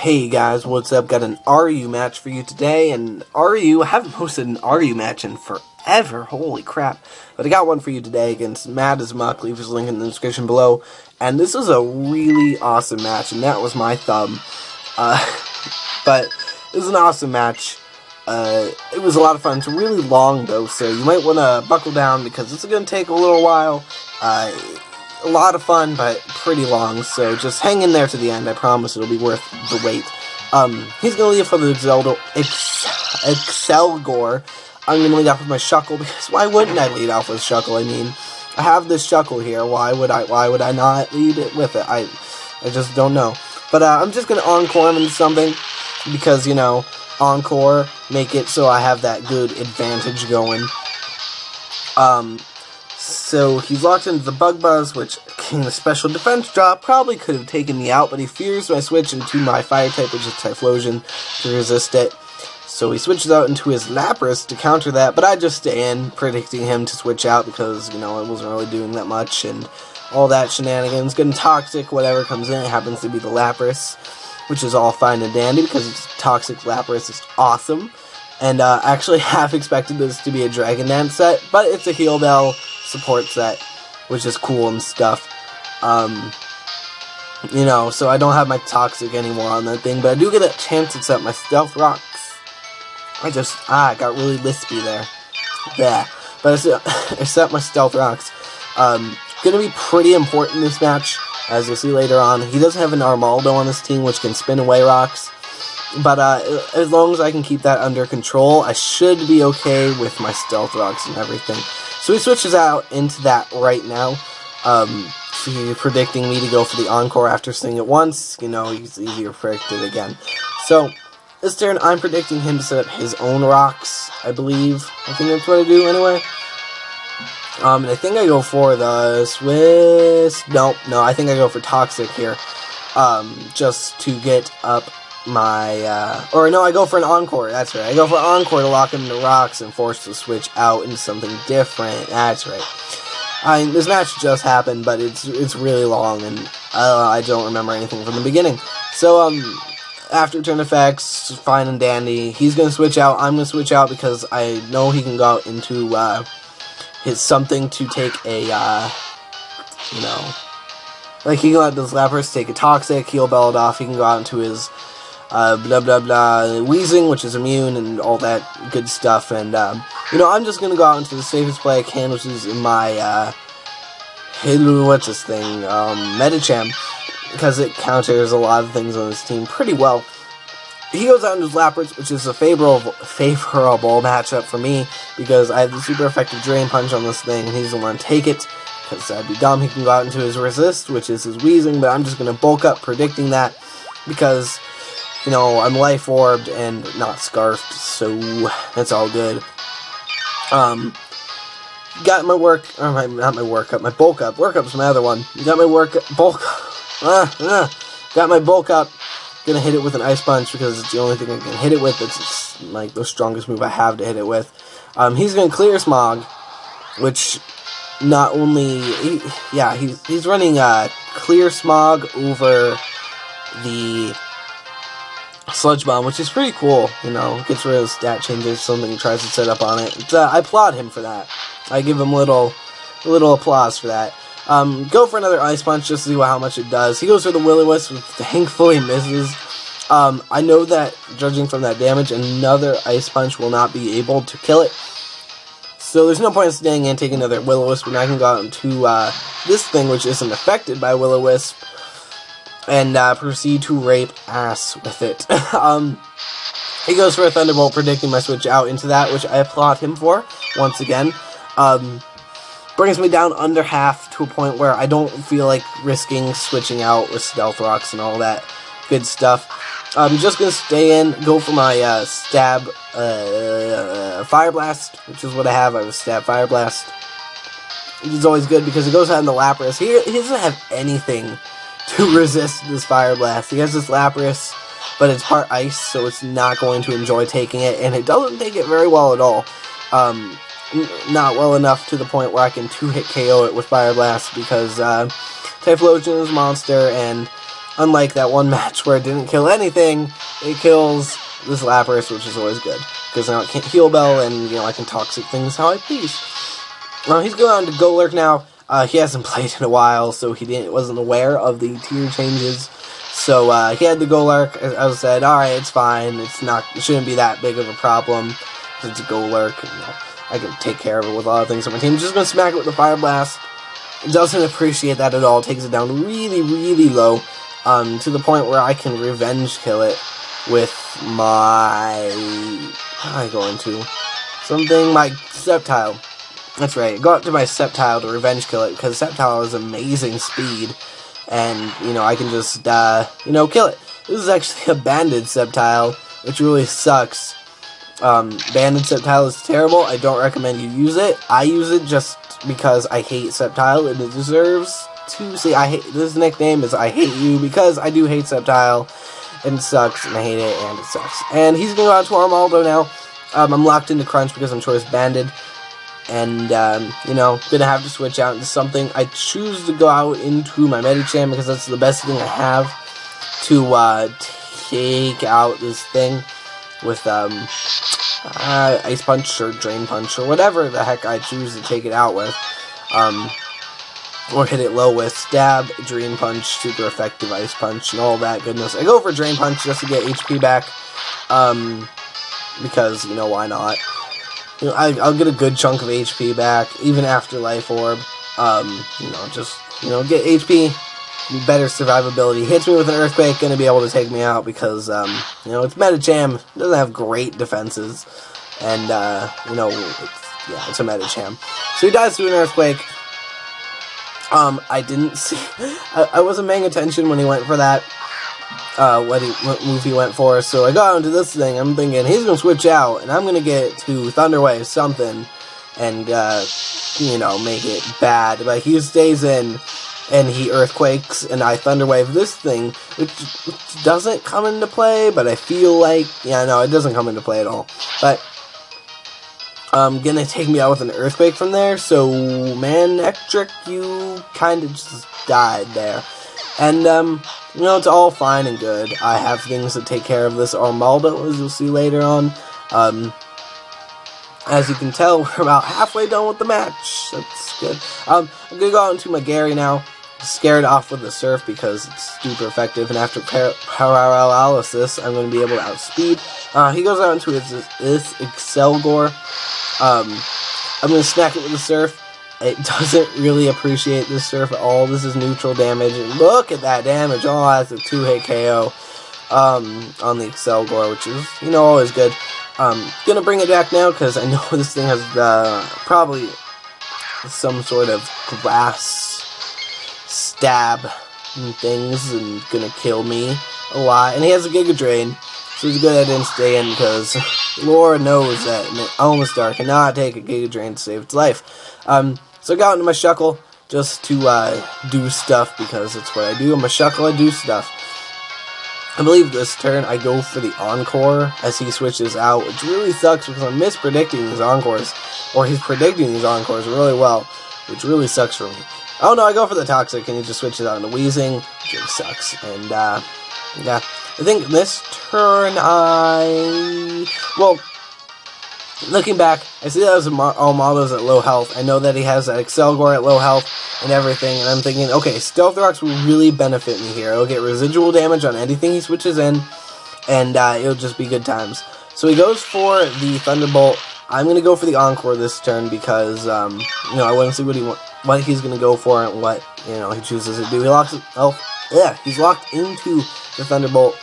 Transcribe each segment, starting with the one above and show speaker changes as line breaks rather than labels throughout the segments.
Hey guys, what's up? Got an RU match for you today, and I haven't posted an RU match in forever, holy crap. But I got one for you today against madasmuk, leave his link in the description below. And this was a really awesome match, and that was my thumb. But it was an awesome match. It was a lot of fun. It's really long though, so you might want to buckle down because it's going to take a little while. A lot of fun, but pretty long, so just hang in there to the end. I promise it'll be worth the wait. He's going to lead for the Excelgor. I'm going to lead off with my Shuckle, because why wouldn't I lead off with Shuckle? I mean, I have this Shuckle here. Why would I not lead it with it? I just don't know. But I'm just going to Encore him into something, because, you know, Encore, make it so I have that good advantage going. So he's locked into the Bug Buzz, which King the special defense drop probably could have taken me out, but he fears my switch into my fire type, which is Typhlosion, to resist it. So he switches out into his Lapras to counter that, but I just stay in, predicting him to switch out because, you know, I wasn't really doing that much, and all that shenanigans. Getting Toxic, whatever comes in, it happens to be the Lapras, which is all fine and dandy because it's Toxic Lapras. It's awesome. And I actually half expected this to be a Dragon Dance set, but it's a Heal Bell support set, which is cool and stuff. You know, so I don't have my Toxic anymore on that thing, but I do get a chance to set my Stealth Rocks. I got really lispy there. Yeah, but I set my Stealth Rocks. Gonna be pretty important in this match, as you'll see later on. He does have an Armaldo on this team, which can spin away rocks. But as long as I can keep that under control, I should be okay with my Stealth Rocks and everything. So he switches out into that right now. He's predicting me to go for the Encore after seeing it once. You know, he's easier to predict it again. So this turn, I'm predicting him to set up his own rocks, I believe. I think that's what I do anyway. And I think I go for the Swiss. No, I think I go for Toxic here. Just to get up my, or no, I go for an Encore, that's right. I go for Encore to lock him into rocks and force the switch out into something different, that's right. This match just happened, but it's really long, and I don't remember anything from the beginning. So, after turn effects, fine and dandy, he's gonna switch out, I'm gonna switch out because I know he can go out into, his something to take a, you know, like he can go out to his Lapras, take a Toxic, heal Bell it off, he can go out into his blah blah blah Wheezing, which is immune and all that good stuff, and you know, I'm just gonna go out into the safest play I can, which is in my what's this thing, Medicham, because it counters a lot of things on this team pretty well. He goes out into his Lapras, which is a favorable matchup for me, because I have the super effective Drain Punch on this thing, and he doesn't want to take it, because that'd be dumb. He can go out into his Resist, which is his Wheezing, but I'm just going to bulk up predicting that, because, you know, I'm Life Orbed and not Scarfed, so that's all good. Got my my bulk up. Work up's my other one. Got my got my bulk up. Gonna hit it with an Ice Punch because it's the only thing I can hit it with. It's like the strongest move I have to hit it with. He's gonna Clear Smog, which not only he's running Clear Smog over the Sludge Bomb, which is pretty cool. You know, gets rid of stat changes, something he tries to set up on it. I applaud him for that. I give him a little applause for that. Go for another Ice Punch just to see how much it does. He goes for the Will-O-Wisp, which thankfully misses. I know that, judging from that damage, another Ice Punch will not be able to kill it. So there's no point in staying in, taking another Will-O-Wisp, and I can go out into this thing, which isn't affected by Will-O-Wisp, and proceed to rape ass with it. He goes for a Thunderbolt, predicting my switch out into that, which I applaud him for, once again. Brings me down under half to a point where I don't feel like risking switching out with Stealth Rocks and all that good stuff. I'm just going to stay in, go for my Stab Fire Blast, which is what I have. I have a Stab Fire Blast. Which is always good because it goes out in the Lapras. He doesn't have anything to resist this Fire Blast. He has this Lapras, but it's part Ice, so it's not going to enjoy taking it, and it doesn't take it very well at all. Not well enough to the point where I can 2-hit KO it with Fire Blast, because Typhlosion is a monster, and unlike that one match where it didn't kill anything, it kills this Lapras, which is always good, because now it can't heal Bell, and, you know, I can toxic things how I please. He's going on to Golurk now. He hasn't played in a while, so he wasn't aware of the tier changes. So, he had the Golurk. As I said, alright, it's fine. It shouldn't be that big of a problem. It's a Golurk. You know, I can take care of it with a lot of things on my team. Just gonna smack it with the Fire Blast. It doesn't appreciate that at all. Takes it down really, really low. To the point where I can revenge kill it with my... What am I going to? My Sceptile. That's right. Go up to my Sceptile to revenge kill it, because Sceptile has amazing speed. And, you know, I can just, you know, kill it. This is actually a banded Sceptile, which really sucks. Banded Sceptile is terrible. I don't recommend you use it. I use it just because I hate Sceptile, and it deserves to say this nickname is I hate you, because I do hate Sceptile, and it sucks, and I hate it, and it sucks. And he's gonna go out to Armaldo now. I'm locked into Crunch because I'm choice banded, and, you know, gonna have to switch out into something. I choose to go out into my Medicham, because that's the best thing I have to, take out this thing with, Ice Punch or Drain Punch or whatever the heck I choose to take it out with. Or hit it low with Stab, Drain Punch, super effective Ice Punch, and all that goodness. I go for Drain Punch just to get HP back, because, you know, why not? You know, I'll get a good chunk of HP back, even after Life Orb. You know, just, you know, get HP, better survivability. Hits me with an Earthquake, gonna be able to take me out, because, you know, it's Medicham, doesn't have great defenses, and, you know, it's a Medicham. So he dies through an Earthquake. I didn't see, I wasn't paying attention when he went for that, what move he went for, so I got into this thing. I'm thinking, he's gonna switch out, and I'm gonna get to Thunder Wave something, and, you know, make it bad, but he stays in, and he Earthquakes, and I Thunder Wave this thing, which doesn't come into play, but I feel like, yeah, no, it doesn't come into play at all, but gonna take me out with an Earthquake from there, so, man, Ectric, you kinda just died there. And, you know, it's all fine and good. I have things to take care of this Armaldo, as you'll see later on. As you can tell, we're about halfway done with the match. That's good. I'm gonna go out into my Gary now. Scared off with the Surf because it's super effective, and after Paralysis, I'm going to be able to outspeed. He goes out into his Excelgor. I'm going to smack it with the Surf. It doesn't really appreciate this Surf at all. This is neutral damage, and look at that damage. All that's a 2-hit KO on the Excelgor, which is, you know, always good. Gonna bring it back now because I know this thing has probably some sort of grass stab and things, and gonna kill me a lot. And he has a Giga Drain, so it's good I didn't stay in, because Lord knows that Omastar cannot take a Giga Drain to save its life. So I got into my Shuckle just to do stuff, because it's what I do. I'm a Shuckle, I do stuff. I believe this turn I go for the Encore as he switches out, which really sucks because I'm mispredicting these Encores, or he's predicting these Encores really well, which really sucks for me. Oh no, I go for the Toxic and he just switches out into Weezing, which really sucks. And yeah, I think this turn well, looking back, I see that Armaldo's at low health. I know that he has that Excelgor at low health and everything, and I'm thinking, okay, Stealth Rocks will really benefit me here. It'll get residual damage on anything he switches in, and it'll just be good times. So he goes for the Thunderbolt. I'm going to go for the Encore this turn because, you know, I want to see what he's going to go for and what, you know, he chooses to do. He locks he's locked into the Thunderbolt.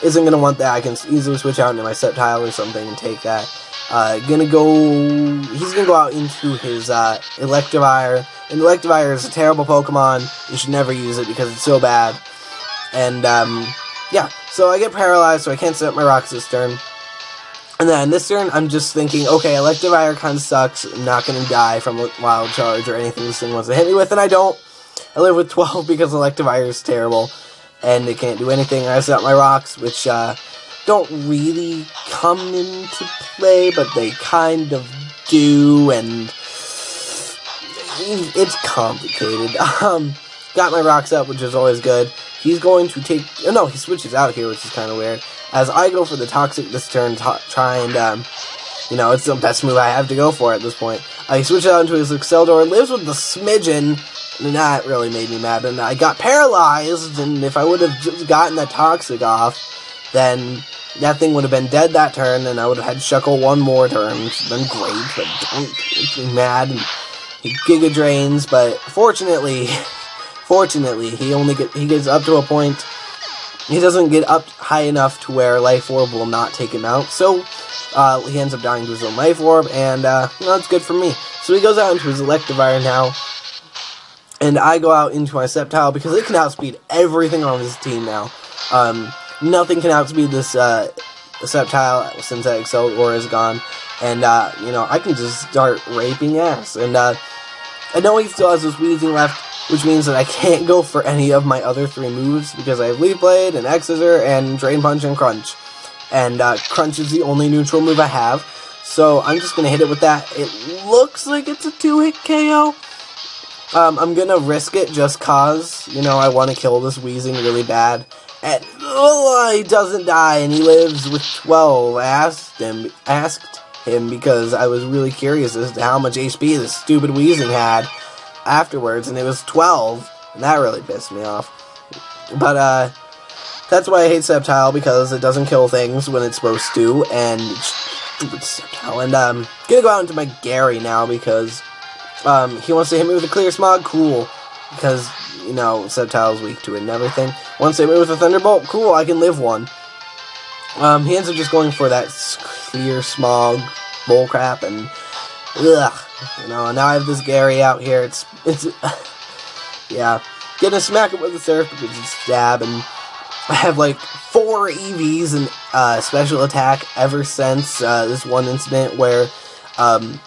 Isn't going to want that. I can easily switch out into my Sceptile or something and take that. He's gonna go out into his Electivire, and Electivire is a terrible Pokemon. You should never use it because it's so bad. And yeah, so I get paralyzed, so I can't set up my rocks this turn. And then this turn, I'm just thinking, okay, Electivire kind of sucks. I'm not gonna die from a Wild Charge or anything this thing wants to hit me with, and I don't. I live with 12 because Electivire is terrible, and it can't do anything. I set up my rocks, which don't really come into play, but they kind of do, and it's complicated. Got my rocks up, which is always good. he's going to take... Oh, no, he switches out here, which is kind of weird. As I go for the Toxic this turn, try and, you know, it's the best move I have to go for at this point. He switches out into his Exceldor, lives with the Smidgen, and that really made me mad. And I got paralyzed, and if I would have just gotten that Toxic off, then that thing would have been dead that turn, and I would have had Shuckle one more turn, which would have been great, but don't make me mad. And he Giga Drains, but fortunately, he gets up to a point. He doesn't get up high enough to where Life Orb will not take him out, so he ends up dying to his own Life Orb, and you know, that's good for me. So he goes out into his Electivire now, and I go out into my Sceptile because it can outspeed everything on his team now. Nothing can outspeed this Sceptile since that Exceldor is gone, and you know, I can just start raping ass. And I know he still has this Weezing left, which means that I can't go for any of my other 3 moves because I have Leaf Blade and X-Scissor and Drain Punch and Crunch. And Crunch is the only neutral move I have, so I'm just gonna hit it with that. It looks like it's a 2-hit KO. I'm gonna risk it just cause, you know, I want to kill this Weezing really bad. And he doesn't die, and he lives with 12. I asked him because I was really curious as to how much HP this stupid Weezing had afterwards, and it was 12, and that really pissed me off. But that's why I hate Sceptile, because it doesn't kill things when it's supposed to, and stupid Sceptile. And gonna go out into my Gary now because he wants to hit me with a Clear Smog. Cool, because you know Sceptile's weak to it and everything. Wants to hit me with a Thunderbolt. Cool, I can live one. He ends up just going for that Clear Smog bullcrap, and ugh, you know. Now I have this Gary out here. It's yeah, gonna smack it with a Surf because it's Stab, and I have like 4 EVs and special attack ever since this one incident where it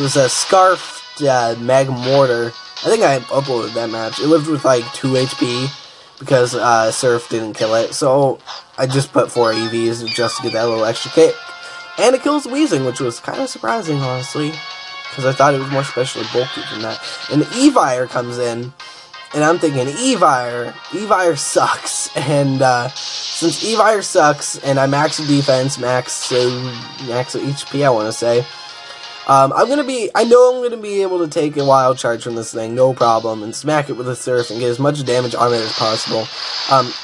was a Scarfed Magmortar. I think I uploaded that match. It lived with like 2 HP because Surf didn't kill it, so I just put 4 EVs just to get that little extra kick. And it kills Weezing, which was kind of surprising, honestly, because I thought it was more specially bulky than that. And Evire comes in, and I'm thinking, Evire sucks, and since Evire sucks, and I max defense, max HP, I want to say, I know I'm gonna be able to take a Wild Charge from this thing, no problem, and smack it with a Surf and get as much damage on it as possible.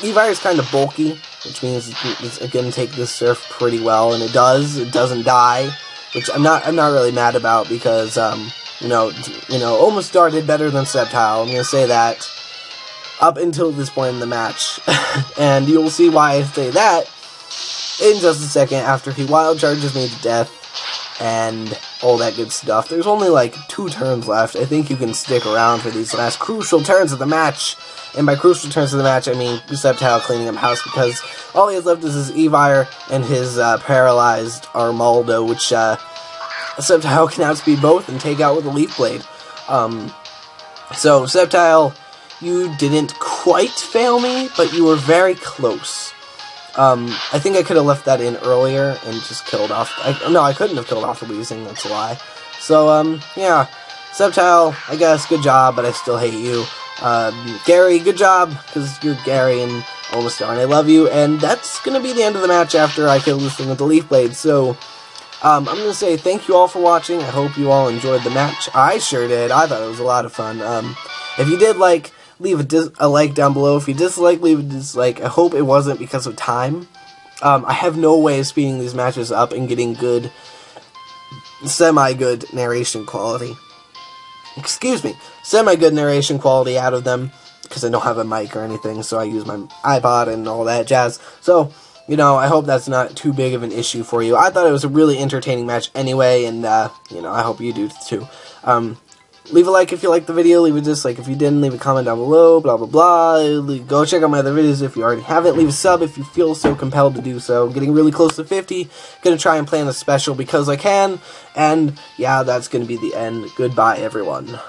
Evire is kind of bulky, which means it's gonna take this Surf pretty well, and it doesn't die, which I'm not really mad about because you know, almost started better than Sceptile. I'm gonna say that up until this point in the match, and you'll see why I say that in just a second after he Wild Charges me to death and all that good stuff. There's only like 2 turns left. I think you can stick around for these last crucial turns of the match. And by crucial turns of the match, I mean Sceptile cleaning up house, because all he has left is his Evire and his paralyzed Armaldo, which Sceptile can outspeed both and take out with a Leaf Blade. So Sceptile, you didn't quite fail me, but you were very close. I think I could have left that in earlier and just killed off... No, I couldn't have killed off the Weezing, that's a lie. So, yeah. Sceptile, I guess, good job, but I still hate you. Gary, good job, because you're Gary and almost done. I love you, and that's gonna be the end of the match after I kill this thing with the Leaf Blade. So, I'm gonna say thank you all for watching. I hope you all enjoyed the match. I sure did. I thought it was a lot of fun. If you did like... leave a like down below. If you dislike, leave a dislike. I hope it wasn't because of time. I have no way of speeding these matches up and getting good, semi-good narration quality. Excuse me. Semi-good narration quality out of them, because I don't have a mic or anything, so I use my iPod and all that jazz. So, you know, I hope that's not too big of an issue for you. I thought it was a really entertaining match anyway, and, you know, I hope you do too. Leave a like if you liked the video, leave a dislike if you didn't, leave a comment down below, blah blah blah. Go check out my other videos if you already haven't, leave a sub if you feel so compelled to do so. I'm getting really close to 50, gonna try and plan a special because I can, and yeah, that's gonna be the end. Goodbye everyone.